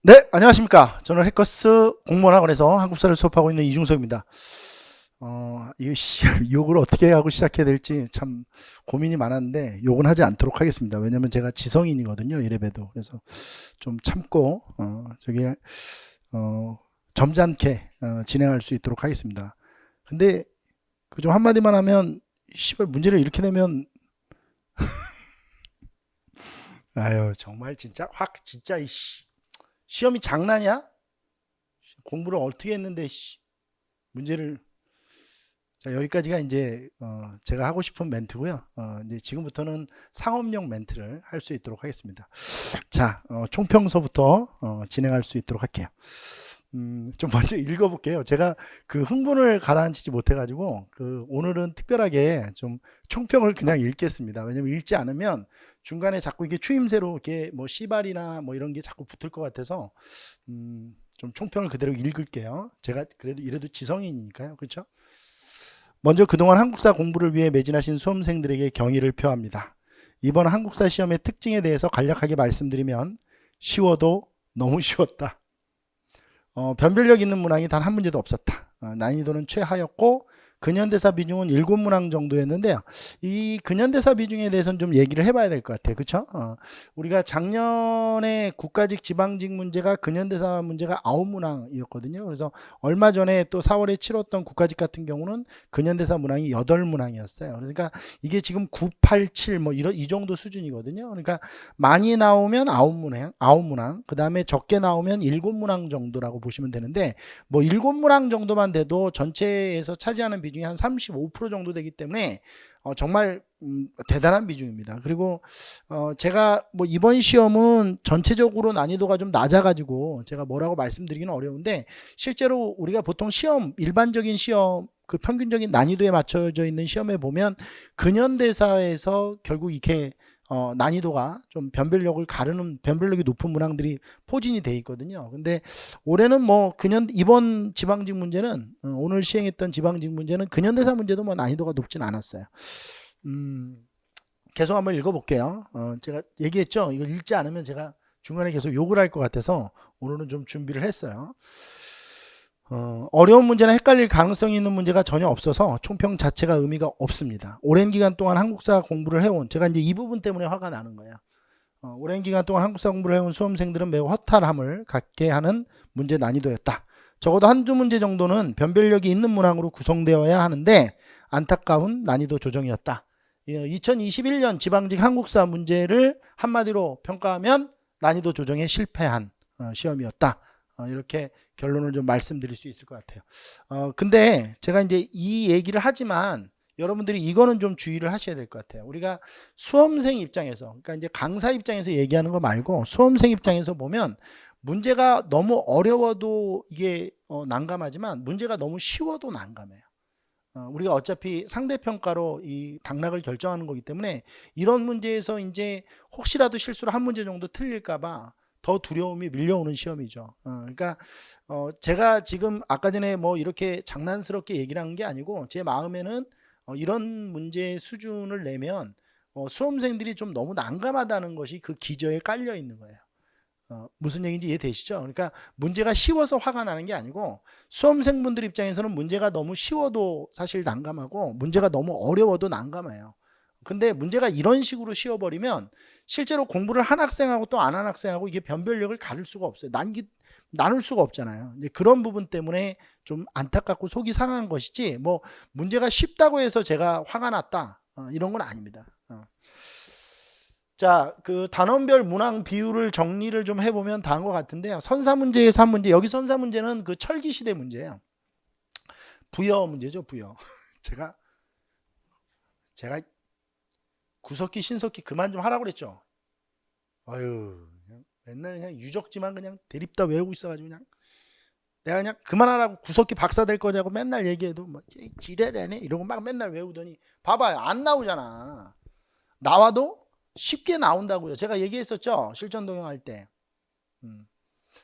네, 안녕하십니까. 저는 해커스 공무원학원에서 한국사를 수업하고 있는 이중석입니다. 욕을 어떻게 하고 시작해야 될지 참 고민이 많았는데 욕은 하지 않도록 하겠습니다. 왜냐면 제가 지성인이거든요, 이래봬도. 그래서 좀 참고, 점잖게 진행할 수 있도록 하겠습니다. 근데 그 좀 한마디만 하면, 씨발, 문제를 이렇게 내면, 아유, 정말 진짜, 진짜, 시험이 장난이야? 공부를 어떻게 했는데, 문제를. 자, 여기까지가 이제 제가 하고 싶은 멘트고요. 이제 지금부터는 상업용 멘트를 할 수 있도록 하겠습니다. 자, 총평서부터 진행할 수 있도록 할게요. 좀 먼저 읽어볼게요. 제가 그 흥분을 가라앉히지 못해가지고 오늘은 특별하게 좀 총평을 그냥 읽겠습니다. 왜냐면 읽지 않으면 중간에 자꾸 이게 추임새로 이렇게 뭐 시발이나 뭐 이런 게 자꾸 붙을 것 같아서 좀 총평을 그대로 읽을게요. 제가 그래도 이래도 지성인이니까요. 그렇죠? 먼저 그동안 한국사 공부를 위해 매진하신 수험생들에게 경의를 표합니다. 이번 한국사 시험의 특징에 대해서 간략하게 말씀드리면 쉬워도 너무 쉬웠다. 변별력 있는 문항이 단 한 문제도 없었다. 난이도는 최하였고 근현대사 비중은 7문항 정도였는데요. 이 근현대사 비중에 대해서는 좀 얘기를 해봐야 될 것 같아요. 그렇죠? 우리가 작년에 국가직 지방직 문제가 근현대사 문제가 9문항이었거든요. 그래서 얼마 전에 또 4월에 치렀던 국가직 같은 경우는 근현대사 문항이 8문항이었어요. 그러니까 이게 지금 9, 8, 7 뭐 이 정도 수준이거든요. 그러니까 많이 나오면 9문항, 그 다음에 적게 나오면 7문항 정도라고 보시면 되는데 뭐 7문항 정도만 돼도 전체에서 차지하는 비중이 한 35% 정도 되기 때문에 정말 대단한 비중입니다. 그리고 제가 뭐 이번 시험은 전체적으로 난이도가 좀 낮아가지고 제가 뭐라고 말씀드리기는 어려운데 실제로 우리가 보통 시험, 일반적인 시험 그 평균적인 난이도에 맞춰져 있는 시험에 보면 근현대사에서 결국 이렇게 난이도가 좀 변별력이 높은 문항들이 포진이 돼 있거든요. 근데 올해는 뭐 이번 지방직 문제는 오늘 시행했던 지방직 문제는 근현대사 문제도 뭐 난이도가 높진 않았어요. 계속 한번 읽어볼게요. 제가 얘기했죠. 이걸 읽지 않으면 제가 중간에 계속 욕을 할 것 같아서 오늘은 좀 준비를 했어요. 어려운 문제나 헷갈릴 가능성이 있는 문제가 전혀 없어서 총평 자체가 의미가 없습니다. 오랜 기간 동안 한국사 공부를 해온, 제가 이제 이 부분 때문에 화가 나는 거예요. 오랜 기간 동안 한국사 공부를 해온 수험생들은 매우 허탈함을 갖게 하는 문제 난이도였다. 적어도 한두 문제 정도는 변별력이 있는 문항으로 구성되어야 하는데 안타까운 난이도 조정이었다. 2021년 지방직 한국사 문제를 한마디로 평가하면 난이도 조정에 실패한 시험이었다. 이렇게 결론을 좀 말씀드릴 수 있을 것 같아요. 근데 제가 이제 이 얘기를 하지만 여러분들이 이거는 좀 주의를 하셔야 될 것 같아요. 우리가 수험생 입장에서, 그러니까 이제 강사 입장에서 얘기하는 거 말고 수험생 입장에서 보면 문제가 너무 어려워도 이게 난감하지만 문제가 너무 쉬워도 난감해요. 우리가 어차피 상대평가로 이 당락을 결정하는 거기 때문에 이런 문제에서 이제 혹시라도 실수로 한 문제 정도 틀릴까봐 더 두려움이 밀려오는 시험이죠. 그러니까 제가 지금 아까 전에 뭐 이렇게 장난스럽게 얘기를 한 게 아니고 제 마음에는 이런 문제 수준을 내면 수험생들이 좀 너무 난감하다는 것이 그 기저에 깔려 있는 거예요. 무슨 얘기인지 이해되시죠? 그러니까 문제가 쉬워서 화가 나는 게 아니고 수험생분들 입장에서는 문제가 너무 쉬워도 사실 난감하고 문제가 너무 어려워도 난감해요. 근데 문제가 이런 식으로 쉬워버리면 실제로 공부를 한 학생하고 또 안 한 학생하고 이게 변별력을 가릴 수가 없어요. 나눌 수가 없잖아요. 이제 그런 부분 때문에 좀 안타깝고 속이 상한 것이지 뭐 문제가 쉽다고 해서 제가 화가 났다 이런 건 아닙니다. 자, 그 단원별 문항 비율을 정리를 좀 해보면 다한 것 같은데요. 선사 문제에서 한 문제, 여기 선사 문제는 그 철기 시대 문제예요. 부여 문제죠, 부여. 제가 구석기, 신석기 그만 좀 하라고 그랬죠. 아유, 맨날 그냥 유적지만 그냥 대립다 외우고 있어가지고 그냥 내가 그냥 그만하라고 구석기 박사 될 거냐고 맨날 얘기해도 뭐 지뢰래네 이러고 막 맨날 외우더니 봐봐요, 안 나오잖아. 나와도 쉽게 나온다고요. 제가 얘기했었죠. 실전 동영할 때.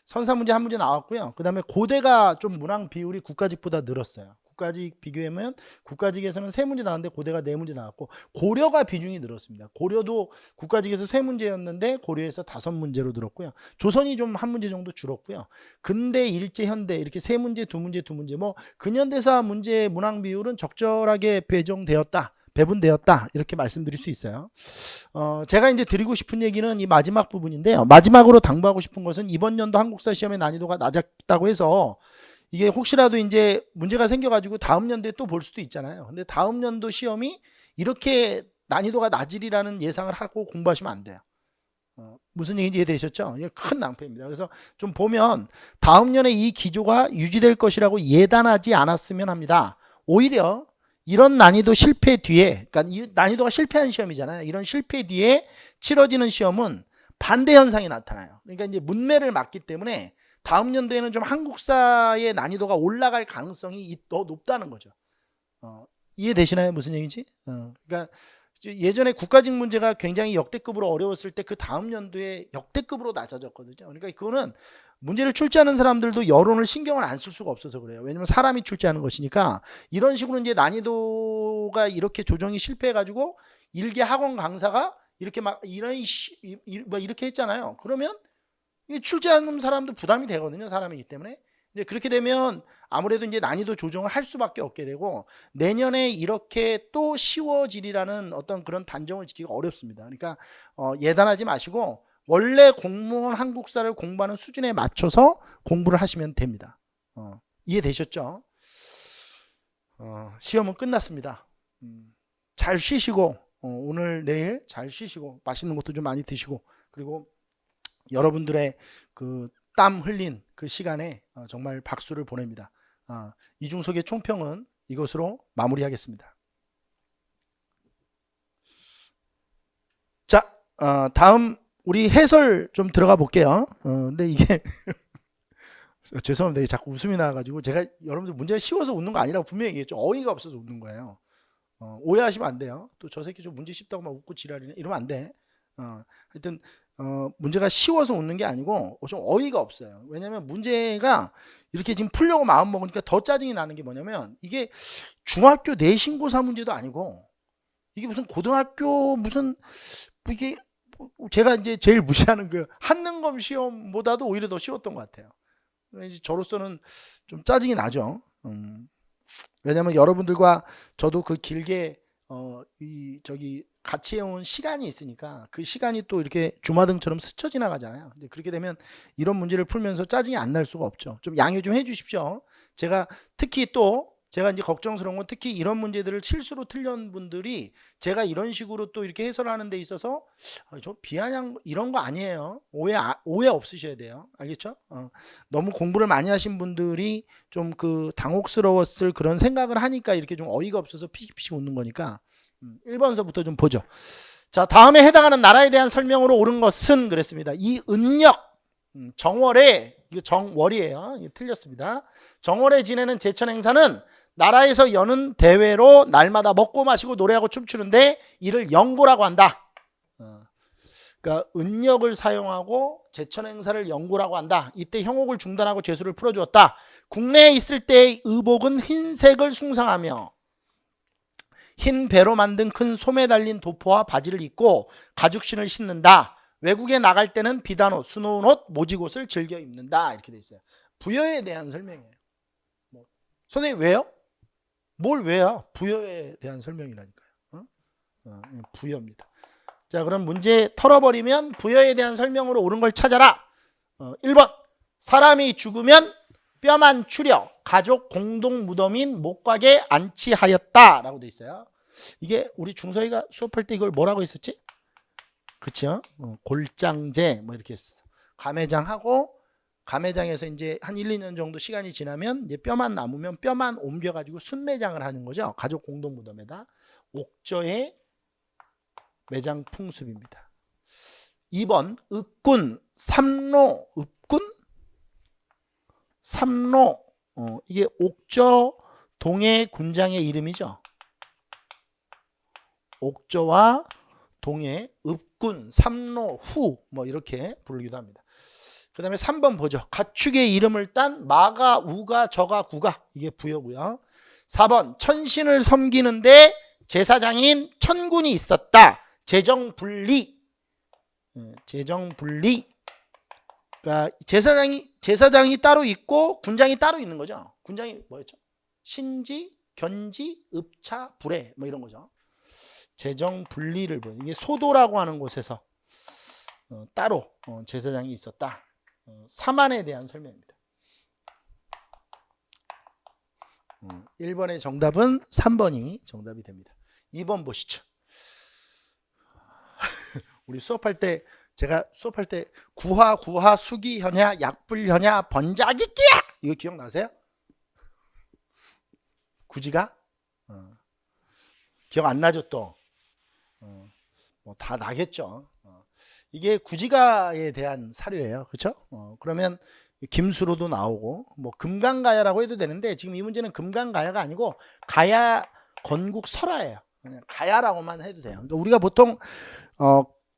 선사 문제 한 문제 나왔고요. 그 다음에 고대가 좀 문항 비율이 국가직보다 늘었어요. 국가직 비교하면 국가직에서는 3문제 나왔는데 고대가 4문제 나왔고 고려가 비중이 늘었습니다. 고려도 국가직에서 3문제였는데 고려에서 5문제로 늘었고요. 조선이 좀 1문제 정도 줄었고요. 근대, 일제, 현대 이렇게 3문제, 2문제, 2문제 뭐 근현대사 문제 문항 비율은 적절하게 배분되었다 이렇게 말씀드릴 수 있어요. 제가 이제 드리고 싶은 얘기는 이 마지막 부분인데요. 마지막으로 당부하고 싶은 것은 이번 연도 한국사 시험의 난이도가 낮았다고 해서 이게 혹시라도 이제 문제가 생겨가지고 다음 연도에 또 볼 수도 있잖아요. 근데 다음 연도 시험이 이렇게 난이도가 낮으리라는 예상을 하고 공부하시면 안 돼요. 무슨 얘기인지 이해되셨죠? 이게 큰 낭패입니다. 그래서 좀 보면 다음 년에 이 기조가 유지될 것이라고 예단하지 않았으면 합니다. 오히려 이런 난이도 실패 뒤에, 그러니까 이 난이도가 실패한 시험이잖아요. 이런 실패 뒤에 치러지는 시험은 반대 현상이 나타나요. 그러니까 이제 문매를 맞기 때문에 다음 연도에는 좀 한국사의 난이도가 올라갈 가능성이 더 높다는 거죠. 이해되시나요? 무슨 얘기인지? 그러니까 예전에 국가직 문제가 굉장히 역대급으로 어려웠을 때 그 다음 연도에 역대급으로 낮아졌거든요. 그러니까 그거는 문제를 출제하는 사람들도 여론을 신경을 안 쓸 수가 없어서 그래요. 왜냐면 사람이 출제하는 것이니까. 이런 식으로 이제 난이도가 이렇게 조정이 실패해가지고 일개 학원 강사가 이렇게 막 이렇게 했잖아요. 그러면 출제하는 사람도 부담이 되거든요. 사람이기 때문에. 이제 그렇게 되면 아무래도 이제 난이도 조정을 할 수밖에 없게 되고 내년에 이렇게 또 쉬워지리라는 어떤 그런 단정을 지키기가 어렵습니다. 그러니까 예단하지 마시고 원래 공무원 한국사를 공부하는 수준에 맞춰서 공부를 하시면 됩니다. 이해되셨죠? 시험은 끝났습니다. 잘 쉬시고 오늘 내일 잘 쉬시고 맛있는 것도 좀 많이 드시고 그리고 여러분들의 그 땀 흘린 그 시간에 정말 박수를 보냅니다. 이중석의 총평은 이것으로 마무리하겠습니다. 자, 다음 우리 해설 좀 들어가 볼게요. 근데 이게 죄송합니다. 자꾸 웃음이 나와가지고 제가 여러분들 문제가 쉬워서 웃는 거 아니라고 분명히 얘기했죠. 어이가 없어서 웃는 거예요. 오해하시면 안 돼요. 또 저 새끼 좀 문제 쉽다고 막 웃고 지랄이네 이러면 안 돼. 하여튼 문제가 쉬워서 웃는 게 아니고 좀 어이가 없어요. 왜냐면 문제가 이렇게 지금 풀려고 마음 먹으니까 더 짜증이 나는 게 뭐냐면 이게 중학교 내신고사 문제도 아니고 이게 무슨 고등학교 무슨 이게 제가 이제 제일 무시하는 그 한능검 시험보다도 오히려 더 쉬웠던 것 같아요. 저로서는 좀 짜증이 나죠. 왜냐면 여러분들과 저도 그 길게 같이 해온 시간이 있으니까 그 시간이 또 이렇게 주마등처럼 스쳐 지나가잖아요. 근데 그렇게 되면 이런 문제를 풀면서 짜증이 안 날 수가 없죠. 좀 양해 좀 해주십시오. 제가 특히 또 제가 이제 걱정스러운 건 특히 이런 문제들을 실수로 틀린 분들이 제가 이런 식으로 또 이렇게 해설하는 데 있어서 저 비아냥 이런 거 아니에요. 오해 없으셔야 돼요. 알겠죠? 너무 공부를 많이 하신 분들이 좀 그 당혹스러웠을 그런 생각을 하니까 이렇게 좀 어이가 없어서 피식피식 웃는 거니까 1번서부터 좀 보죠. 자, 다음에 해당하는 나라에 대한 설명으로 옳은 것은 그랬습니다. 이 은력 정월에 이거 정월이에요. 이거 틀렸습니다. 정월에 지내는 제천 행사는 나라에서 여는 대회로 날마다 먹고 마시고 노래하고 춤추는데 이를 영고라고 한다. 그러니까 은력을 사용하고 제천 행사를 영고라고 한다. 이때 형옥을 중단하고 죄수를 풀어주었다. 국내에 있을 때의 의복은 흰색을 숭상하며 흰 배로 만든 큰 솜에 달린 도포와 바지를 입고 가죽신을 신는다. 외국에 나갈 때는 비단 옷, 수놓은 옷, 모직옷을 즐겨 입는다. 이렇게 돼 있어요. 부여에 대한 설명이에요. 선생님 왜요? 뭘 왜요? 부여에 대한 설명이라니까요. 부여입니다. 자, 그럼 문제 털어버리면 부여에 대한 설명으로 옳은 걸 찾아라. 1번 사람이 죽으면 뼈만 추려 가족 공동 무덤인 목각에 안치하였다 라고 돼 있어요. 이게 우리 중서이가 수업할 때 이걸 뭐라고 했었지? 그쵸? 골장제 뭐 이렇게 했어. 감회장하고 감회장에서 이제 한 1, 2년 정도 시간이 지나면 이제 뼈만 남으면 뼈만 옮겨가지고 순매장을 하는 거죠. 가족 공동 무덤에다. 옥저의 매장 풍습입니다. 2번 읍군 삼로 읍군 삼로 이게 옥저 동해 군장의 이름이죠. 옥저와 동해 읍군 삼로 후 뭐 이렇게 부르기도 합니다. 그 다음에 3번 보죠. 가축의 이름을 딴 마가 우가 저가 구가 이게 부여고요. 4번 천신을 섬기는데 제사장인 천군이 있었다. 재정분리. 재정분리. 그러니까 제사장이 따로 있고 군장이 따로 있는 거죠. 군장이 뭐였죠? 신지, 견지, 읍차, 불회 뭐 이런 거죠. 재정분리를 보는 이게 소도라고 하는 곳에서 따로 제사장이 있었다. 사만에 대한 설명입니다. 1번의 정답은 3번이 정답이 됩니다. 2번 보시죠. 우리 수업할 때 제가 수업할 때 구하, 수기현야, 약불현야, 번자기끼야 이거 기억나세요? 구지가? 기억 안 나죠 또? 뭐 다 나겠죠. 이게 구지가에 대한 사료예요. 그렇죠? 그러면 김수로도 나오고 뭐 금강가야라고 해도 되는데 지금 이 문제는 금강가야가 아니고 가야 건국 설화예요. 그냥 가야라고만 해도 돼요. 그러니까 우리가 보통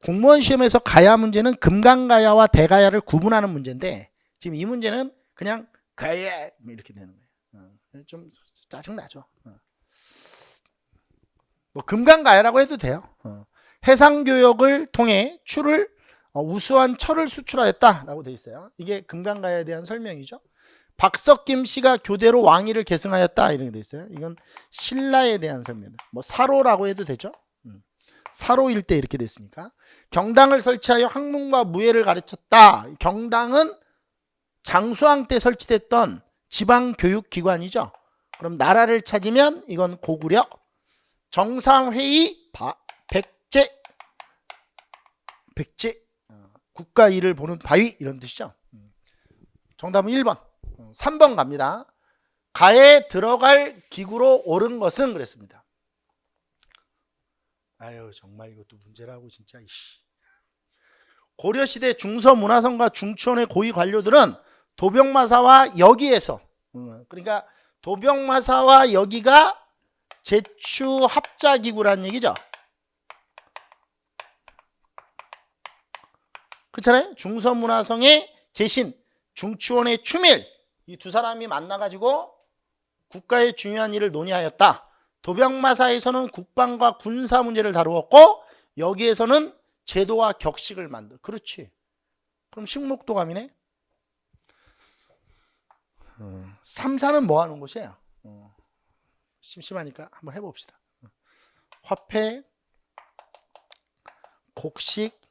공무원 시험에서 가야 문제는 금강가야와 대가야를 구분하는 문제인데 지금 이 문제는 그냥 가야 이렇게 되는 거예요. 좀 짜증나죠. 뭐 금강가야라고 해도 돼요. 해상교역을 통해 우수한 철을 수출하였다라고 되어 있어요. 이게 금강가야에 대한 설명이죠. 박석김 씨가 교대로 왕위를 계승하였다 이렇게 되어 있어요. 이건 신라에 대한 설명입니다. 뭐 사로라고 해도 되죠. 사로 일대 이렇게 됐으니까. 경당을 설치하여 학문과 무예를 가르쳤다. 경당은 장수왕 때 설치됐던 지방교육기관이죠. 그럼 나라를 찾으면 이건 고구려. 정상회의 백제 국가 일을 보는 바위 이런 뜻이죠. 정답은 1번. 3번 갑니다. 가에 들어갈 기구로 옳은 것은 그랬습니다. 아유 정말 이것도 문제라고 진짜. 고려시대 중서문화성과 중추원의 고위 관료들은 도병마사와 여기에서 그러니까 도병마사와 여기가 제추 합자기구라는 얘기죠. 그렇잖아요. 중서문화성의 제신, 중추원의 추밀 이 두 사람이 만나가지고 국가의 중요한 일을 논의하였다. 도병마사에서는 국방과 군사 문제를 다루었고 여기에서는 제도와 격식을 만들. 그렇지. 그럼 식목도감이네. 3, 4는 뭐 하는 곳이에요? 심심하니까 한번 해봅시다. 화폐, 곡식,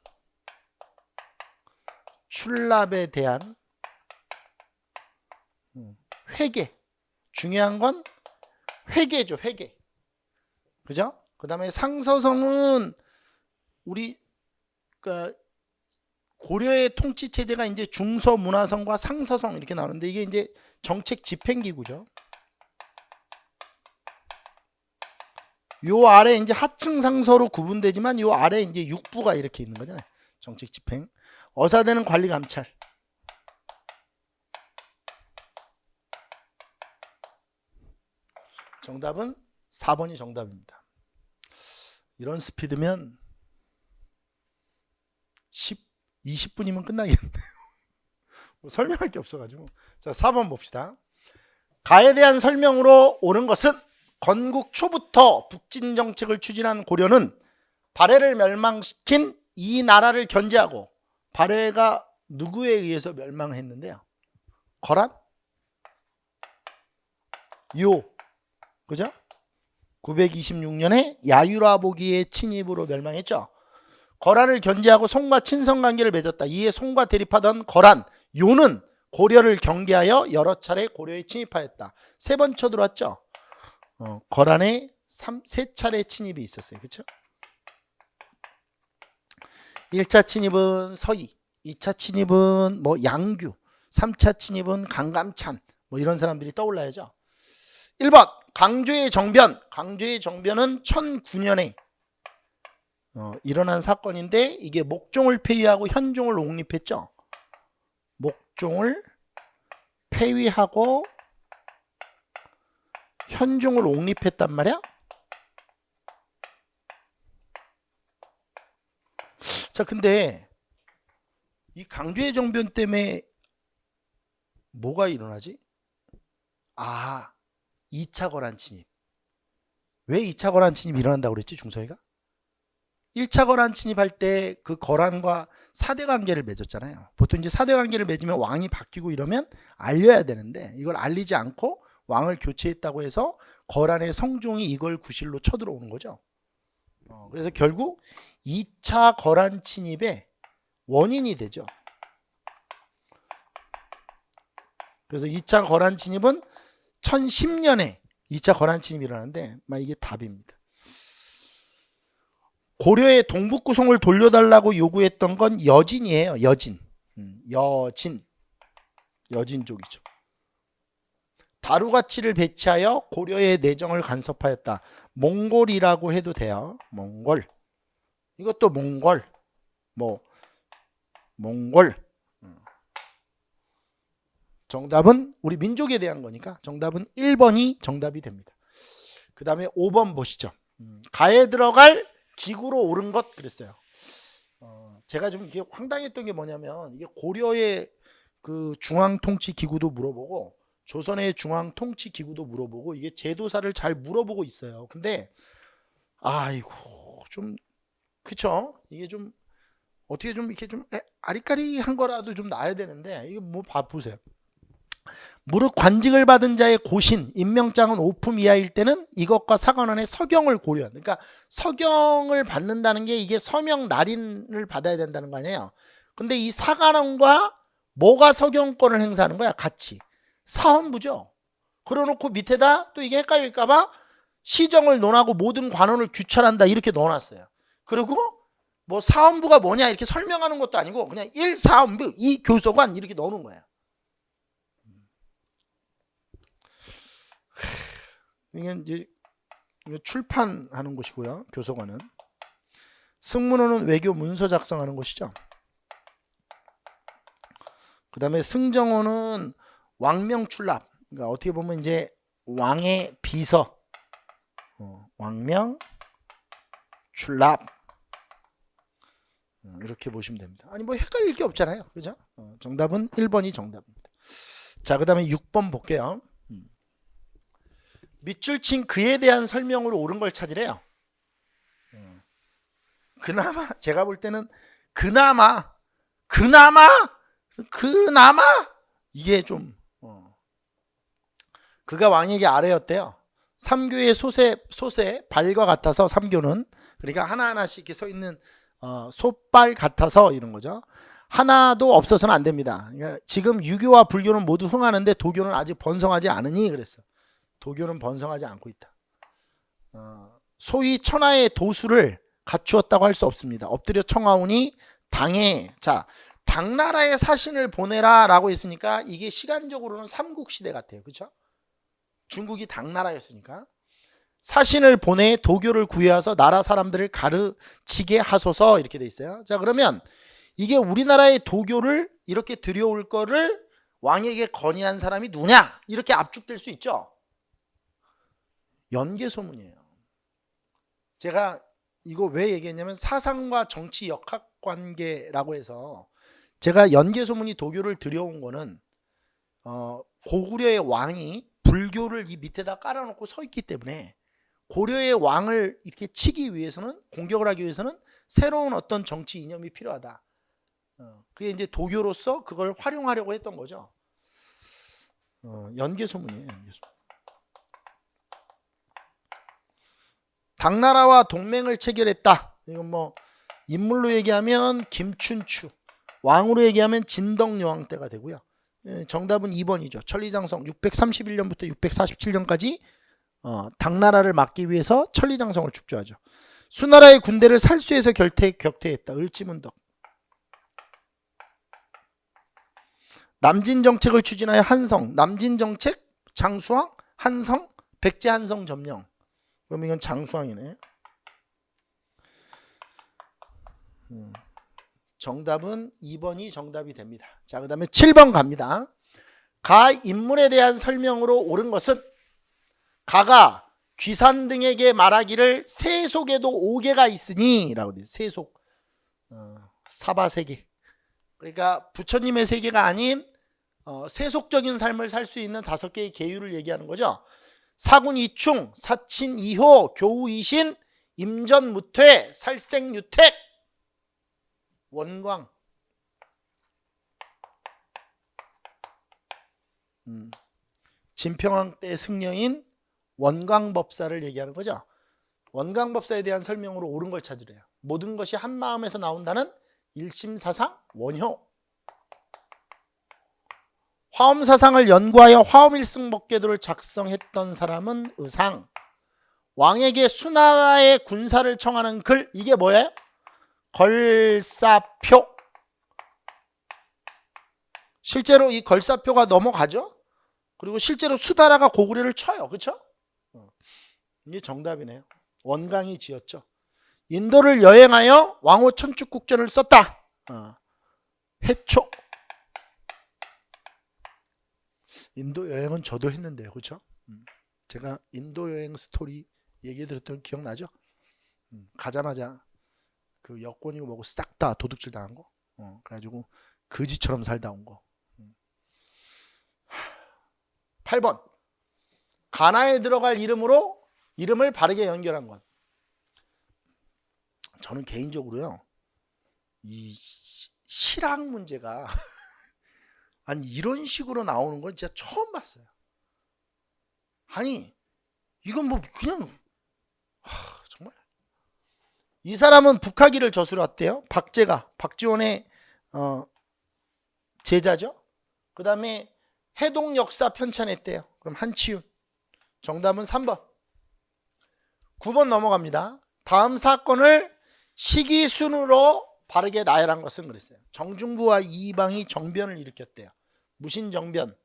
출납에 대한 회계. 중요한 건 회계죠. 회계. 그죠? 그 다음에 상서성은 우리 고려의 통치 체제가 이제 중서문화성과 상서성 이렇게 나오는데 이게 이제 정책 집행기구죠. 요 아래 이제 하층 상서로 구분되지만 요 아래 이제 육부가 이렇게 있는 거잖아요. 정책 집행. 어사대는 관리 감찰. 정답은 4번이 정답입니다. 이런 스피드면 20분이면 끝나겠네요. 뭐 설명할 게 없어가지고. 자, 4번 봅시다. 가에 대한 설명으로 옳은 것은 건국 초부터 북진 정책을 추진한 고려는 발해를 멸망시킨 이 나라를 견제하고 발해가 누구에 의해서 멸망했는데요? 거란? 요. 그죠? 926년에 야유라보기의 침입으로 멸망했죠. 거란을 견제하고 송과 친선 관계를 맺었다. 이에 송과 대립하던 거란, 요는 고려를 경계하여 여러 차례 고려에 침입하였다. 3번 쳐들어왔죠. 거란에 3차례 침입이 있었어요. 그렇죠? 1차 침입은 서희, 2차 침입은 뭐 양규, 3차 침입은 강감찬 뭐 이런 사람들이 떠올라야죠. 1번 강조의 정변. 강조의 정변은 1009년에 일어난 사건인데 이게 목종을 폐위하고 현종을 옹립했죠. 목종을 폐위하고 현종을 옹립했단 말이야. 자, 근데 이 강조의 정변 때문에 뭐가 일어나지? 아, 2차 거란 침입. 왜 2차 거란 침입이 일어난다고 그랬지 중서이가? 1차 거란 침입할 때 그 거란과 사대 관계를 맺었잖아요. 보통 이제 사대 관계를 맺으면 왕이 바뀌고 이러면 알려야 되는데 이걸 알리지 않고 왕을 교체했다고 해서 거란의 성종이 이걸 구실로 쳐들어오는 거죠. 그래서 결국 2차 거란 침입의 원인이 되죠. 그래서 2차 거란 침입은 1010년에 2차 거란 침입이 일어나는데 이게 답입니다. 고려의 동북구송을 돌려달라고 요구했던 건 여진이에요. 여진. 여진족이죠. 다루가치를 배치하여 고려의 내정을 간섭하였다. 몽골이라고 해도 돼요. 몽골. 이것도 몽골. 몽골. 정답은 우리 민족에 대한 거니까 정답은 1번이 정답이 됩니다. 그 다음에 5번 보시죠. 가에 들어갈 기구로 옳은 것 그랬어요. 제가 좀 이게 황당했던 게 뭐냐면 이게 고려의 그 중앙통치기구도 물어보고 조선의 중앙통치기구도 물어보고 이게 제도사를 잘 물어보고 있어요. 근데 아이고 좀 그쵸? 이게 좀 어떻게 좀 이렇게 좀 아리까리한 거라도 좀 나야 되는데 이거 뭐 보세요. 무릇 관직을 받은 자의 고신, 임명장은 5품 이하일 때는 이것과 사관원의 서경을 고려. 그러니까 서경을 받는다는 게 이게 서명 날인을 받아야 된다는 거 아니에요. 근데 이 사관원과 뭐가 서경권을 행사하는 거야? 같이. 사헌부죠. 그러놓고 밑에다 또 이게 헷갈릴까봐 시정을 논하고 모든 관원을 규찰한다 이렇게 넣어놨어요. 그리고 뭐 사헌부가 뭐냐 이렇게 설명하는 것도 아니고 그냥 1 사헌부 2 교서관 이렇게 넣어놓은 거예요. 이게 이제 출판하는 곳이고요. 교서관은. 승문호는 외교 문서 작성하는 곳이죠. 그 다음에 승정호는 왕명 출납. 그러니까 어떻게 보면 이제 왕의 비서. 왕명 출납. 이렇게 보시면 됩니다. 아니 뭐 헷갈릴 게 없잖아요. 그죠? 정답은 1번이 정답입니다. 자, 그 다음에 6번 볼게요. 밑줄 친 그에 대한 설명으로 옳은 걸 찾으래요. 그나마 제가 볼 때는 그나마 이게 좀 그가 왕에게 아뢰었대요. 삼교의 소세 발과 같아서 삼교는 그러니까 하나하나씩 이렇게 서 있는 솥발 같아서 이런 거죠. 하나도 없어서는 안 됩니다. 그러니까 지금 유교와 불교는 모두 흥하는데 도교는 아직 번성하지 않으니 그랬어. 도교는 번성하지 않고 있다. 소위 천하의 도수를 갖추었다고 할 수 없습니다. 엎드려 청하오니 당에 자 당나라의 사신을 보내라 라고 했으니까 이게 시간적으로는 삼국시대 같아요. 그렇죠? 중국이 당나라였으니까 사신을 보내 도교를 구해와서 나라 사람들을 가르치게 하소서 이렇게 돼 있어요. 자 그러면 이게 우리나라의 도교를 이렇게 들여올 거를 왕에게 건의한 사람이 누구냐 이렇게 압축될 수 있죠. 연개소문이에요. 제가 이거 왜 얘기했냐면 사상과 정치 역학관계라고 해서 제가 연개소문이 도교를 들여온 거는 고구려의 왕이 불교를 이 밑에다 깔아놓고 서 있기 때문에 고려의 왕을 이렇게 치기 위해서는 공격을 하기 위해서는 새로운 어떤 정치 이념이 필요하다. 그게 이제 도교로서 그걸 활용하려고 했던 거죠. 연개소문이에요. 연개소문. 당나라와 동맹을 체결했다. 이건 뭐 인물로 얘기하면 김춘추, 왕으로 얘기하면 진덕여왕 때가 되고요. 정답은 2번이죠. 천리장성 631년부터 647년까지 당나라를 막기 위해서 천리장성을 축조하죠. 수나라의 군대를 살수에서 격퇴했다. 을지문덕. 남진정책을 추진하여 한성. 남진정책 장수왕 한성 백제한성 점령. 그럼 이건 장수왕이네. 정답은 2번이 정답이 됩니다. 자, 그 다음에 7번 갑니다. 가 인물에 대한 설명으로 옳은 것은 가가 귀산 등에게 말하기를 세속에도 5개가 있으니 라고 돼요. 세속 사바세계. 그러니까 부처님의 세계가 아닌 세속적인 삶을 살 수 있는 5개의 계율을 얘기하는 거죠. 사군 이충, 사친 이호, 교우 이신, 임전무퇴, 살생유택, 원광. 진평왕 때 승려인 원광법사를 얘기하는 거죠. 원광법사에 대한 설명으로 옳은 걸 찾으래요. 모든 것이 한 마음에서 나온다는 일심사상 원효. 화엄사상을 연구하여 화엄일승법궤도를 작성했던 사람은 의상. 왕에게 수나라의 군사를 청하는 글, 이게 뭐예요? 걸사표. 실제로 이 걸사표가 넘어가죠. 그리고 실제로 수나라가 고구려를 쳐요. 그렇죠? 이게 정답이네요. 원광이 지었죠. 인도를 여행하여 왕호 천축국전을 썼다. 해초. 인도 여행은 저도 했는데요. 그렇죠? 제가 인도 여행 스토리 얘기 들었던 기억나죠? 가자마자 그 여권이고 뭐고 싹 다 도둑질 당한 거. 그래가지고 거지처럼 살다 온 거. 8번. 가나에 들어갈 이름을 바르게 연결한 것. 저는 개인적으로요, 이 실학 문제가 아니 이런 식으로 나오는 건 진짜 처음 봤어요. 아니 이건 뭐 그냥 정말. 이 사람은 북학위를 저술했대요. 박지원의 제자죠. 그 다음에 해동역사 편찬했대요. 그럼 한치윤. 정답은 3번. 9번 넘어갑니다. 다음 사건을 시기순으로 바르게 나열한 것은 그랬어요. 정중부와 이방이 정변을 일으켰대요. 무신정변.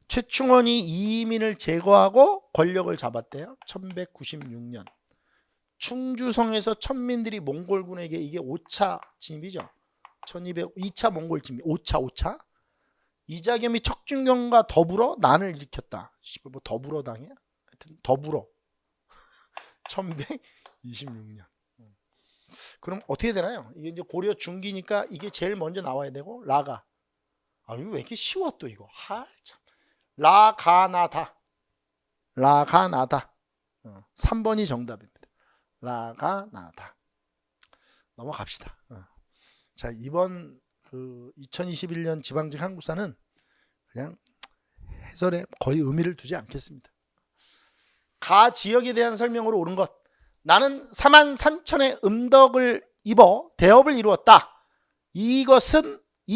최충원이 이민을 제거하고 권력을 잡았대요. 1196년. 충주성에서 천민들이 몽골군에게, 이게 5차 진입이죠. 2차 몽골 진입. 5차. 이자겸이 척준경과 더불어 난을 일으켰다. 뭐 더불어 당해? 하여튼 더불어. 1126년. 그럼 어떻게 되나요? 이게 이제 고려 중기니까 이게 제일 먼저 나와야 되고, 라가. 이거 왜 이렇게 쉬워 또 이거. 참. 라가나다. 3번이 정답입니다. 라가나다. 넘어갑시다. 자, 이번 그 2021년 지방직 한국사는 그냥 해설에 거의 의미를 두지 않겠습니다. 가 지역에 대한 설명으로 옳은 것. 나는 사만 산천의 음덕을 입어 대업을 이루었다. 이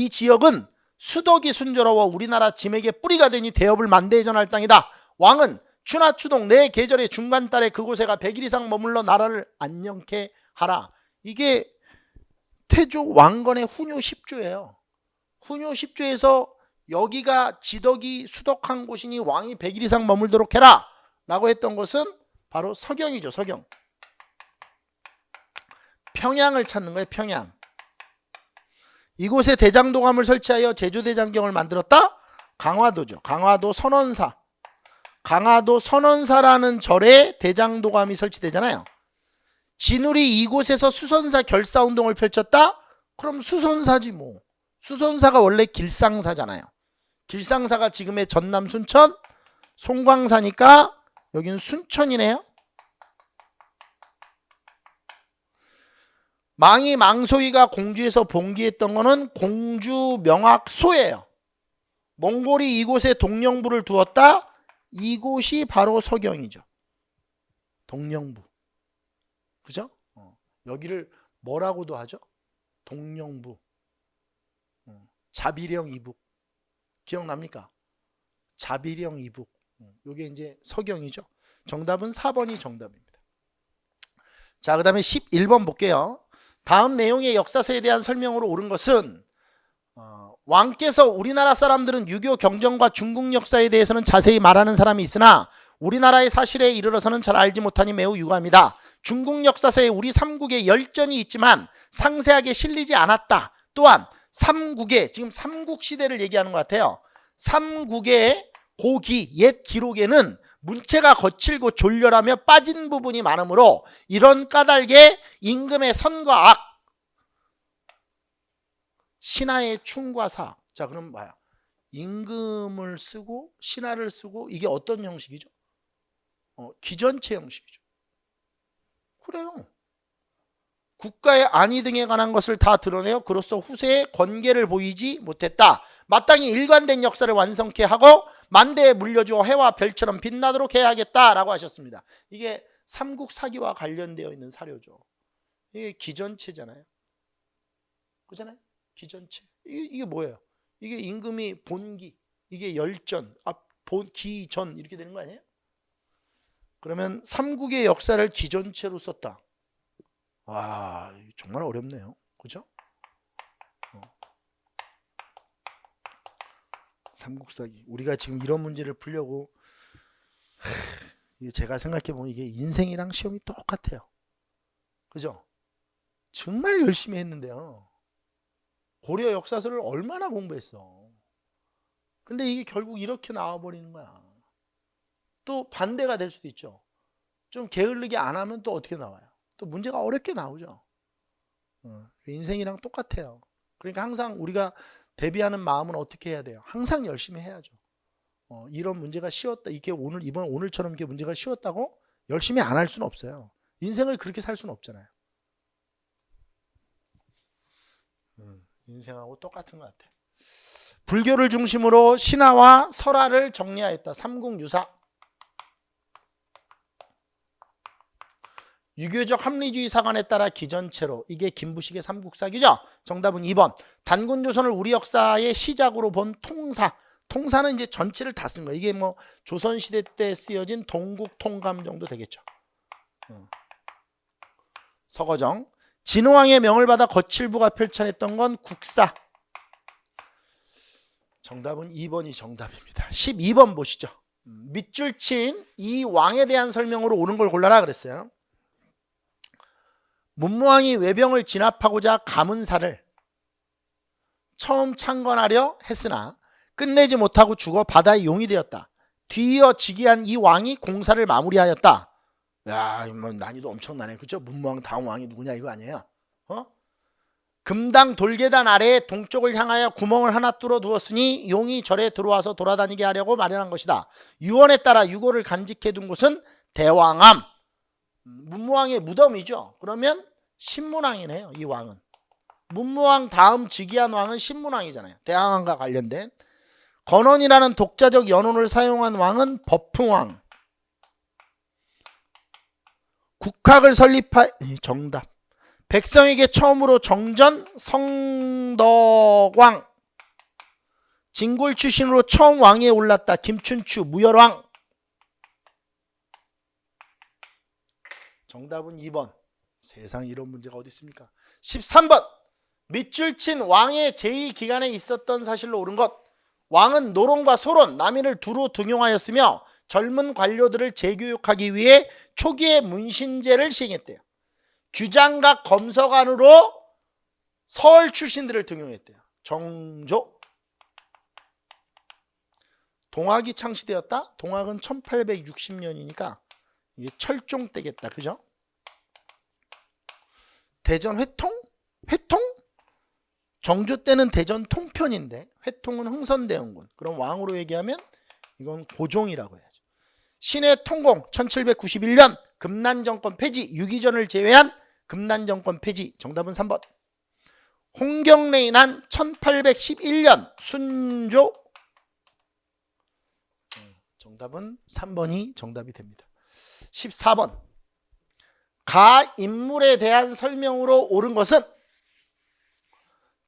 지역은 수덕이 순조로워 우리나라 짐에게 뿌리가 되니 대업을 만대에 전할 땅이다. 왕은 추나 추동 네 계절의 중간달에 그곳에가 100일 이상 머물러 나라를 안녕케 하라. 이게 태조 왕건의 훈요 10조예요. 훈요 10조에서 여기가 지덕이 수덕한 곳이니 왕이 100일 이상 머물도록 해라 라고 했던 것은 바로 서경이죠. 서경. 평양을 찾는 거예요. 평양. 이곳에 대장도감을 설치하여 제조대장경을 만들었다. 강화도죠. 강화도 선원사. 강화도 선원사라는 절에 대장도감이 설치되잖아요. 진울이 이곳에서 수선사 결사운동을 펼쳤다. 그럼 수선사지 뭐. 수선사가 원래 길상사잖아요. 길상사가 지금의 전남 순천, 송광사니까 여기는 순천이네요. 망이 망소이가 공주에서 봉기했던 거는 공주 명학소예요. 몽골이 이곳에 동령부를 두었다. 이곳이 바로 서경이죠. 동령부. 그죠? 여기를 뭐라고도 하죠? 동령부. 자비령 이북. 기억납니까? 자비령 이북. 이게 이제 서경이죠. 정답은 4번이 정답입니다. 자, 그 다음에 11번 볼게요. 다음 내용의 역사서에 대한 설명으로 옳은 것은 왕께서 우리나라 사람들은 유교 경전과 중국 역사에 대해서는 자세히 말하는 사람이 있으나 우리나라의 사실에 이르러서는 잘 알지 못하니 매우 유감이다. 중국 역사서에 우리 삼국의 열전이 있지만 상세하게 실리지 않았다. 또한 삼국의, 지금 삼국시대를 얘기하는 것 같아요. 삼국의 고기, 옛 기록에는 문체가 거칠고 졸렬하며 빠진 부분이 많으므로 이런 까닭에 임금의 선과 악, 신하의 충과 사. 자, 그럼 뭐야? 임금을 쓰고 신하를 쓰고 이게 어떤 형식이죠? 기전체 형식이죠. 그래요. 국가의 안위 등에 관한 것을 다 드러내어 그로써 후세에 권계를 보이지 못했다. 마땅히 일관된 역사를 완성케 하고 만대에 물려주어 해와 별처럼 빛나도록 해야 하겠다라고 하셨습니다. 이게 삼국 사기와 관련되어 있는 사료죠. 이게 기전체잖아요. 그렇잖아요. 기전체. 이게 뭐예요? 이게 임금이 본기, 이게 열전, 기전 이렇게 되는 거 아니에요? 그러면 삼국의 역사를 기전체로 썼다. 와, 정말 어렵네요. 그죠? 삼국사기. 우리가 지금 이런 문제를 풀려고 제가 생각해보면 이게 인생이랑 시험이 똑같아요. 그죠? 정말 열심히 했는데요. 고려 역사서를 얼마나 공부했어. 근데 이게 결국 이렇게 나와버리는 거야. 또 반대가 될 수도 있죠. 좀 게을르게 안 하면 또 어떻게 나와요? 또 문제가 어렵게 나오죠. 인생이랑 똑같아요. 그러니까 항상 우리가 대비하는 마음은 어떻게 해야 돼요? 항상 열심히 해야죠. 이런 문제가 쉬웠다. 이게 오늘처럼 이렇게 문제가 쉬웠다고 열심히 안 할 수는 없어요. 인생을 그렇게 살 수는 없잖아요. 인생하고 똑같은 것 같아. 불교를 중심으로 신화와 설화를 정리하였다. 삼국유사. 유교적 합리주의 사관에 따라 기전체로. 이게 김부식의 삼국사기죠. 정답은 2번. 단군조선을 우리 역사의 시작으로 본 통사. 통사는 이제 전체를 다 쓴 거예요. 이게 뭐 조선시대 때 쓰여진 동국통감 정도 되겠죠. 서거정. 진흥왕의 명을 받아 거칠부가 펼쳐냈던 건 국사. 정답은 2번이 정답입니다. 12번 보시죠. 밑줄 친 이 왕에 대한 설명으로 옳은 걸 골라라 그랬어요. 문무왕이 외병을 진압하고자 가문사를 처음 창건하려 했으나 끝내지 못하고 죽어 바다의 용이 되었다. 뒤이어 즉위한 이 왕이 공사를 마무리하였다. 야, 뭐 난이도 엄청나네. 그죠? 문무왕 다음 왕이 누구냐 이거 아니에요? 금당 돌계단 아래에 동쪽을 향하여 구멍을 하나 뚫어 두었으니 용이 절에 들어와서 돌아다니게 하려고 마련한 것이다. 유언에 따라 유고를 간직해 둔 곳은 대왕암. 문무왕의 무덤이죠. 그러면 신문왕이네요. 이 왕은. 문무왕 다음 즉위한 왕은 신문왕이잖아요. 대왕암과 관련된. 건원이라는 독자적 연혼을 사용한 왕은 법흥왕. 국학을 정답. 백성에게 처음으로 정전 성덕왕. 진골 출신으로 처음 왕위에 올랐다. 김춘추 무열왕. 정답은 2번. 세상 이런 문제가 어디 있습니까? 13번. 밑줄 친 왕의 제2기간에 있었던 사실로 옳은 것. 왕은 노론과 소론, 남인을 두루 등용하였으며 젊은 관료들을 재교육하기 위해 초기에 문신제를 시행했대요. 규장각 검서관으로 서울 출신들을 등용했대요. 정조. 동학이 창시되었다. 동학은 1860년이니까 이게 철종 때겠다. 그죠? 대전 회통? 회통? 정조 때는 대전 통편인데 회통은 흥선대원군. 그럼 왕으로 얘기하면 이건 고종이라고 해야죠. 신의 통공 1791년 금난정권 폐지. 유기전을 제외한 금난정권 폐지. 정답은 3번. 홍경래의 난 1811년 순조. 정답은 3번이 정답이 됩니다. 14번. 가 인물에 대한 설명으로 옳은 것은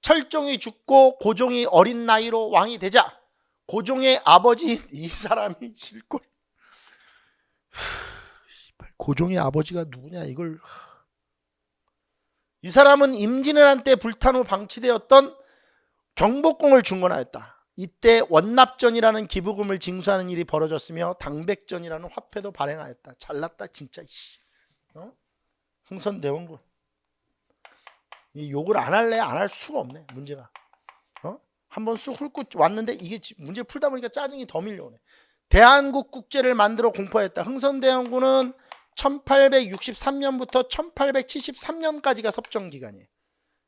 철종이 죽고 고종이 어린 나이로 왕이 되자 고종의 아버지인 이 사람이 실골. 고종의 아버지가 누구냐 이걸. 이 사람은 임진왜란 때 불탄 후 방치되었던 경복궁을 중건하였다. 이때 원납전이라는 기부금을 징수하는 일이 벌어졌으며 당백전이라는 화폐도 발행하였다. 잘났다 진짜. 흥선대원군. 이 욕을 안 할래 안 할 수가 없네. 문제가. 한번 쑥 훑고 왔는데 이게 문제 풀다 보니까 짜증이 더 밀려오네. 대한국 국제를 만들어 공포했다. 흥선대원군은 1863년부터 1873년까지가 섭정기간이에요.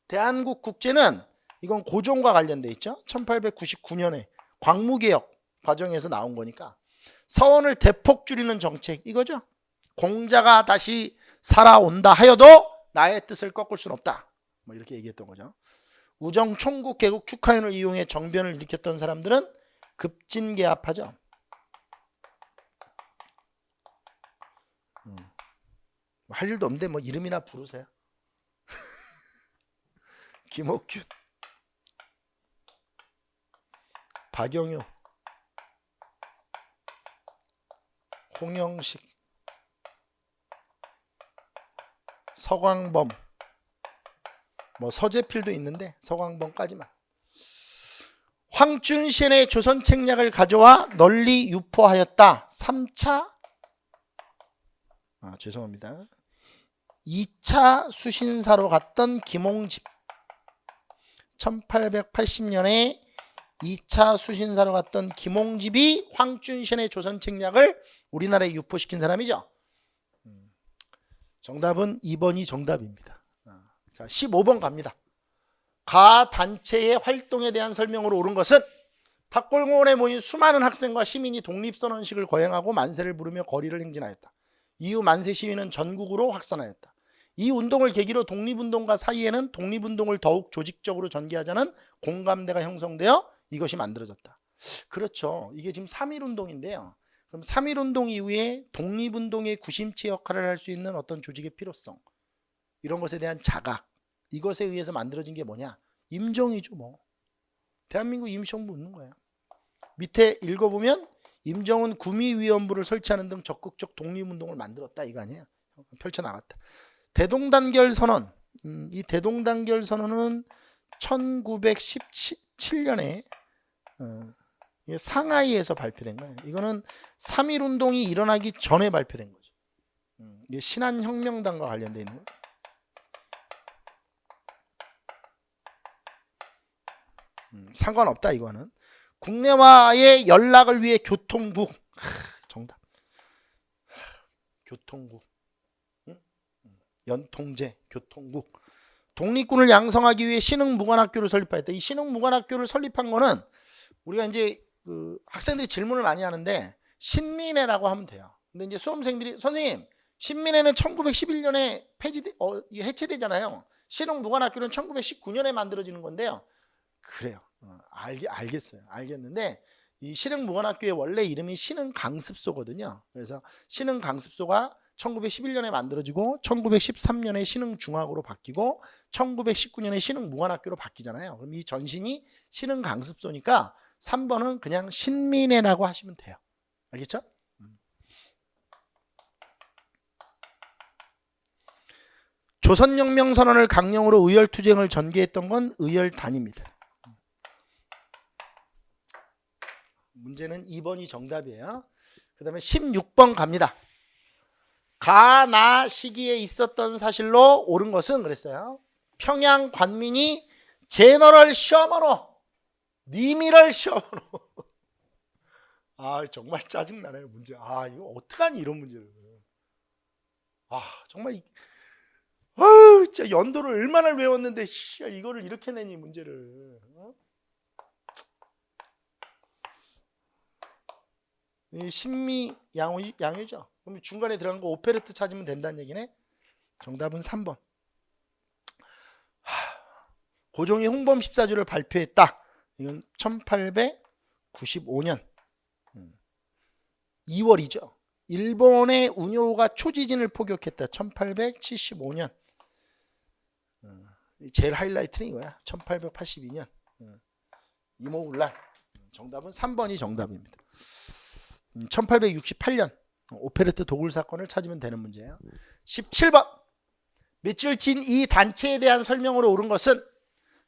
대한국 국제는 이건 고종과 관련돼 있죠. 1899년에 광무개혁 과정에서 나온 거니까 서원을 대폭 줄이는 정책 이거죠. 공자가 다시 살아온다 하여도 나의 뜻을 꺾을 수는 없다. 뭐 이렇게 얘기했던 거죠. 우정 총국 개국 축하연을 이용해 정변을 일으켰던 사람들은 급진개합하죠. 할 일도 없는데 뭐 이름이나 부르세요. 김옥균, 박영유, 홍영식, 서광범, 뭐 서재필도 있는데 서광범까지만. 황춘신의 조선 책략을 가져와 널리 유포하였다. 3차 죄송합니다. 2차 수신사로 갔던 김홍집 1880년에 2차 수신사로 갔던 김홍집이 황춘신의 조선 책략을 우리나라에 유포시킨 사람이죠. 정답은 2번이 정답입니다. 자, 15번 갑니다. 가 단체의 활동에 대한 설명으로 옳은 것은 탁골공원에 모인 수많은 학생과 시민이 독립선언식을 거행하고 만세를 부르며 거리를 행진하였다. 이후 만세 시위는 전국으로 확산하였다. 이 운동을 계기로 독립운동가 사이에는 독립운동을 더욱 조직적으로 전개하자는 공감대가 형성되어 이것이 만들어졌다. 그렇죠. 이게 지금 3.1운동인데요. 그럼 3.1운동 이후에 독립운동의 구심체 역할을 할 수 있는 어떤 조직의 필요성, 이런 것에 대한 자각, 이것에 의해서 만들어진 게 뭐냐? 임정이죠. 뭐 대한민국 임시정부 있는 거예요. 밑에 읽어보면 임정은 구미위원부를 설치하는 등 적극적 독립운동을 만들었다 이거 아니에요. 펼쳐나갔다. 대동단결 선언, 이 대동단결 선언은 1917년에 상하이에서 발표된 거예요. 이거는 3.1운동이 일어나기 전에 발표된 거죠. 이게 신한혁명당과 관련되어 있는 거예요. 상관없다 이거는. 국내와의 연락을 위해 교통국. 정답. 교통국. 연통제 교통국. 독립군을 양성하기 위해 신흥무관학교를 설립하였다. 이 신흥무관학교를 설립한 거는 우리가 이제 학생들이 질문을 많이 하는데 신민회라고 하면 돼요. 근데 이제 수험생들이 선생님 신민회는 1911년에 해체되잖아요. 신흥무관학교는 1919년에 만들어지는 건데요. 그래요. 알겠어요. 알겠는데 이 신흥무관학교의 원래 이름이 신흥강습소거든요. 그래서 신흥강습소가 1911년에 만들어지고 1913년에 신흥중학으로 바뀌고 1919년에 신흥무관학교로 바뀌잖아요. 그럼 이 전신이 신흥강습소니까 3번은 그냥 신민회라고 하시면 돼요. 알겠죠? 조선혁명선언을 강령으로 의열투쟁을 전개했던 건 의열단입니다. 문제는 2번이 정답이에요. 그 다음에 16번 갑니다. 가나 시기에 있었던 사실로 옳은 것은 그랬어요. 평양 관민이 제너럴 셔먼호 니미럴 셔먼호. 정말 짜증나네요 문제. 이거 어떡하니 이런 문제를. 정말 진짜 연도를 얼마나 외웠는데 이거를 이렇게 내니 문제를. 이 신미 양유죠. 그럼 중간에 들어간 거 오페레트 찾으면 된다는 얘기네. 정답은 3번. 고종이 홍범 14조를 발표했다. 이건 1895년 2월이죠. 일본의 운요가 초지진을 포격했다. 1875년. 제일 하이라이트는 이거야. 1882년 이모군란. 정답은 3번이 정답입니다. 1868년 오페레트 도굴 사건을 찾으면 되는 문제예요. 17번. 밑줄 친 이 단체에 대한 설명으로 옳은 것은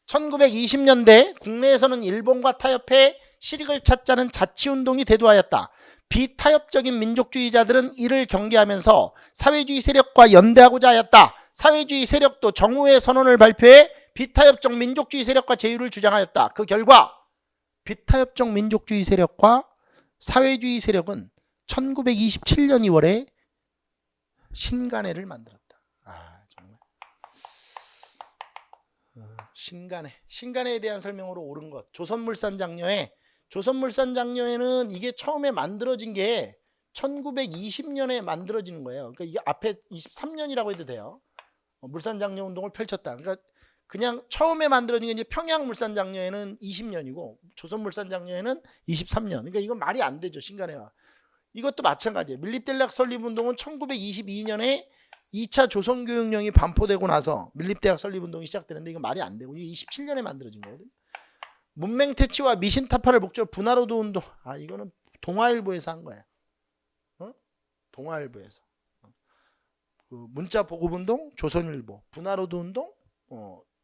1920년대 국내에서는 일본과 타협해 실익을 찾자는 자치운동이 대두하였다. 비타협적인 민족주의자들은 이를 경계하면서 사회주의 세력과 연대하고자 하였다. 사회주의 세력도 정우의 선언을 발표해 비타협적 민족주의 세력과 제휴를 주장하였다. 그 결과 비타협적 민족주의 세력과 사회주의 세력은 1927년 2월에 신간회를 만들었다. 정말 신간회에 대한 설명으로 옳은 것. 조선물산 장려에 조선물산장려회는 이게 처음에 만들어진 게 1920년에 만들어지는 거예요. 그러니까 이게 앞에 23년이라고 해도 돼요. 물산장려 운동을 펼쳤다. 그러니까 그냥 처음에 만들어진 게 이제 평양물산장려회는 20년이고 조선물산장려회는 23년. 그러니까 이건 말이 안 되죠. 신간회와. 이것도 마찬가지예요. 밀립대학 설립운동은 1922년에 2차 조선교육령이 반포되고 나서 밀립대학 설립운동이 시작되는데 이건 말이 안 되고 이게 27년에 만들어진 거거든요. 문맹퇴치와 미신타파를 목적으로 분화로도 운동. 이거는 동아일보에서 한 거야. 동아일보에서. 그 문자 보급운동 조선일보, 분화로도 운동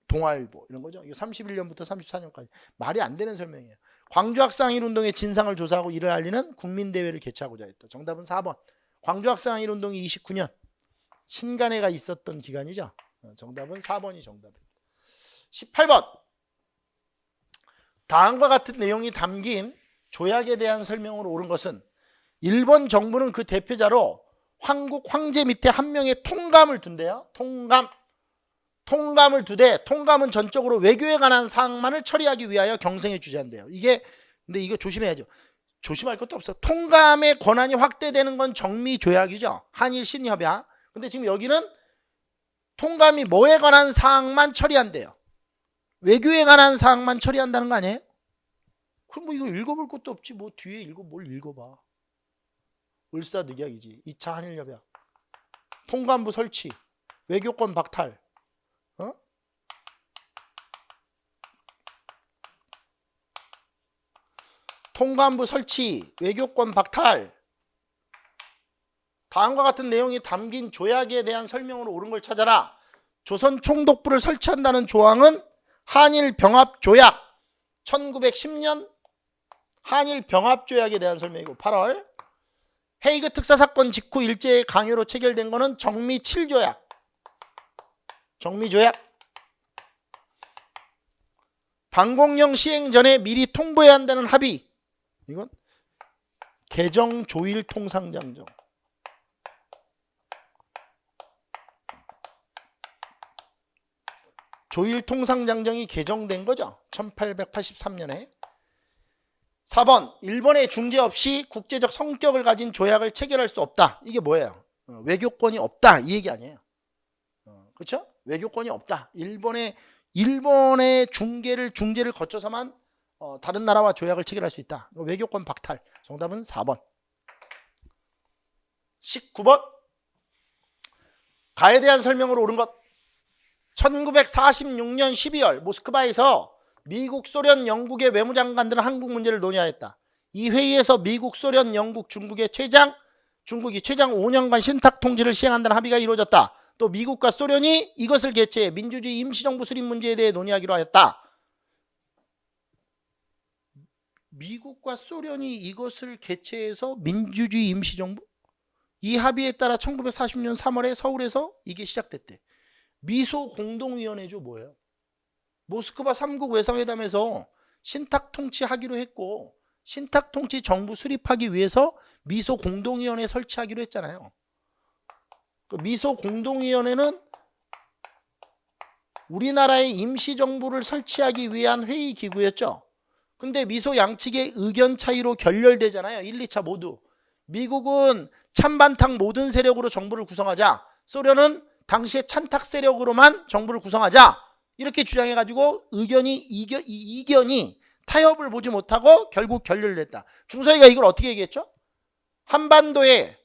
동아일보 이런 거죠. 이게 31년부터 34년까지 말이 안 되는 설명이에요. 광주학생항일 운동의 진상을 조사하고 이를 알리는 국민대회를 개최하고자 했다. 정답은 4번. 광주학생항일 운동이 29년 신간회가 있었던 기간이죠. 정답은 4번이 정답입니다. 18번. 다음과 같은 내용이 담긴 조약에 대한 설명으로 옳은 것은 일본 정부는 그 대표자로 황국 황제 밑에 한 명의 통감을 둔대요. 통감을 두되 통감은 전적으로 외교에 관한 사항만을 처리하기 위하여 경생에 주재한대요. 근데 이거 조심해야죠. 조심할 것도 없어. 통감의 권한이 확대되는 건 정미조약이죠. 한일 신협약. 근데 지금 여기는 통감이 뭐에 관한 사항만 처리한대요. 외교에 관한 사항만 처리한다는 거 아니에요? 그럼 뭐 이거 읽어볼 것도 없지. 뭐 뒤에 뭘 읽어봐. 을사늑약이지. 2차 한일협약. 통감부 설치. 외교권 박탈. 통감부 설치. 외교권 박탈. 다음과 같은 내용이 담긴 조약에 대한 설명으로 옳은 걸 찾아라. 조선 총독부를 설치한다는 조항은 한일 병합조약 1910년 한일 병합조약에 대한 설명이고 8월 헤이그 특사사건 직후 일제의 강요로 체결된 거는 정미 7조약 정미조약. 방공령 시행 전에 미리 통보해야 한다는 합의. 이건 개정조일통상장정. 조일통상장정이 개정된 거죠. 1883년에. 4번. 일본의 중재 없이 국제적 성격을 가진 조약을 체결할 수 없다. 이게 뭐예요? 외교권이 없다. 이 얘기 아니에요. 그렇죠? 외교권이 없다. 일본의 중재를 거쳐서만 다른 나라와 조약을 체결할 수 있다. 외교권 박탈. 정답은 4번. 19번. 가에 대한 설명으로 옳은 것. 1946년 12월 모스크바에서 미국, 소련, 영국의 외무장관들은 한국 문제를 논의하였다. 이 회의에서 미국, 소련, 영국, 중국이 최장 5년간 신탁 통치를 시행한다는 합의가 이루어졌다. 또 미국과 소련이 이것을 개최해 민주주의 임시정부 수립 문제에 대해 논의하기로 하였다. 미국과 소련이 이것을 개최해서 민주주의 임시정부? 이 합의에 따라 1940년 3월에 서울에서 이게 시작됐대. 미소 공동위원회죠. 뭐예요? 모스크바 3국 외상회담에서 신탁 통치하기로 했고 신탁 통치 정부 수립하기 위해서 미소 공동위원회 설치하기로 했잖아요. 그 미소 공동위원회는 우리나라의 임시정부를 설치하기 위한 회의 기구였죠. 근데 미소 양측의 의견 차이로 결렬되잖아요. 1, 2차 모두. 미국은 찬반탁 모든 세력으로 정부를 구성하자. 소련은 당시에 찬탁 세력으로만 정부를 구성하자. 이렇게 주장해가지고 이견이 타협을 보지 못하고 결국 결렬을 했다. 중서희가 이걸 어떻게 얘기했죠? 한반도에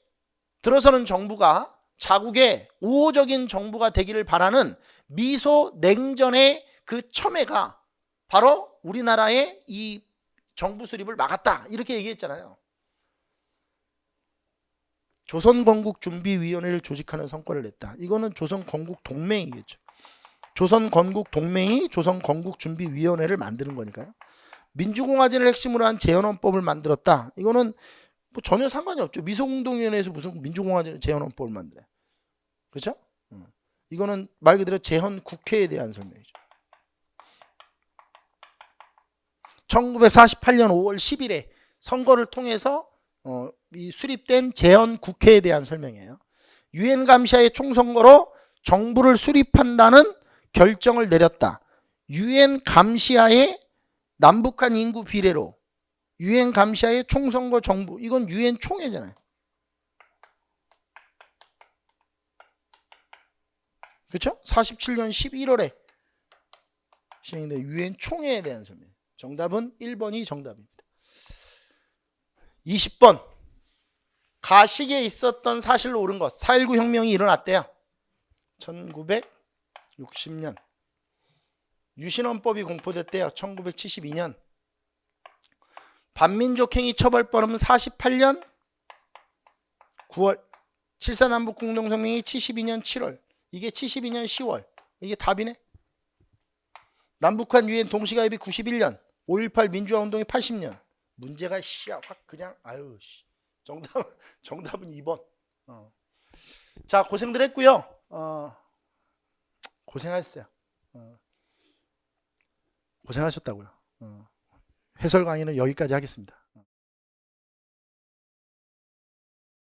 들어서는 정부가 자국의 우호적인 정부가 되기를 바라는 미소 냉전의 그 첨예가 바로 우리나라의 이 정부 수립을 막았다. 이렇게 얘기했잖아요. 조선건국준비위원회를 조직하는 성과를 냈다. 이거는 조선건국동맹이겠죠. 조선건국동맹이 조선건국준비위원회를 만드는 거니까요. 민주공화제를 핵심으로 한 재헌헌법을 만들었다. 이거는 뭐 전혀 상관이 없죠. 미소공동위원회에서 무슨 민주공화제 재헌헌법을 만들어요. 그렇죠? 이거는 말 그대로 재헌국회에 대한 설명이죠. 1948년 5월 10일에 선거를 통해서 이 수립된 재헌국회에 대한 설명이에요. 유엔 감시하의 총선거로 정부를 수립한다는 결정을 내렸다. 유엔 감시하에 남북한 인구 비례로 유엔 감시하에 총선거 정부. 이건 유엔 총회잖아요. 그렇죠? 47년 11월에 시행된 유엔 총회에 대한 설명. 정답은 1번이 정답입니다. 20번. 가식에 있었던 사실로 옳은 것. 4.19 혁명이 일어났대요. 1960년. 유신헌법이 공포됐대요. 1972년. 반민족행위 처벌법은 48년 9월. 7.4 남북공동성명이 72년 7월. 이게 72년 10월. 이게 답이네. 남북한 유엔 동시가입이 91년. 5.18 민주화운동이 80년. 문제가 확 그냥 아유 씨. 정답은 2번. 자, 고생들 했고요. 고생하셨어요. 고생하셨다고요. 해설 강의는 여기까지 하겠습니다.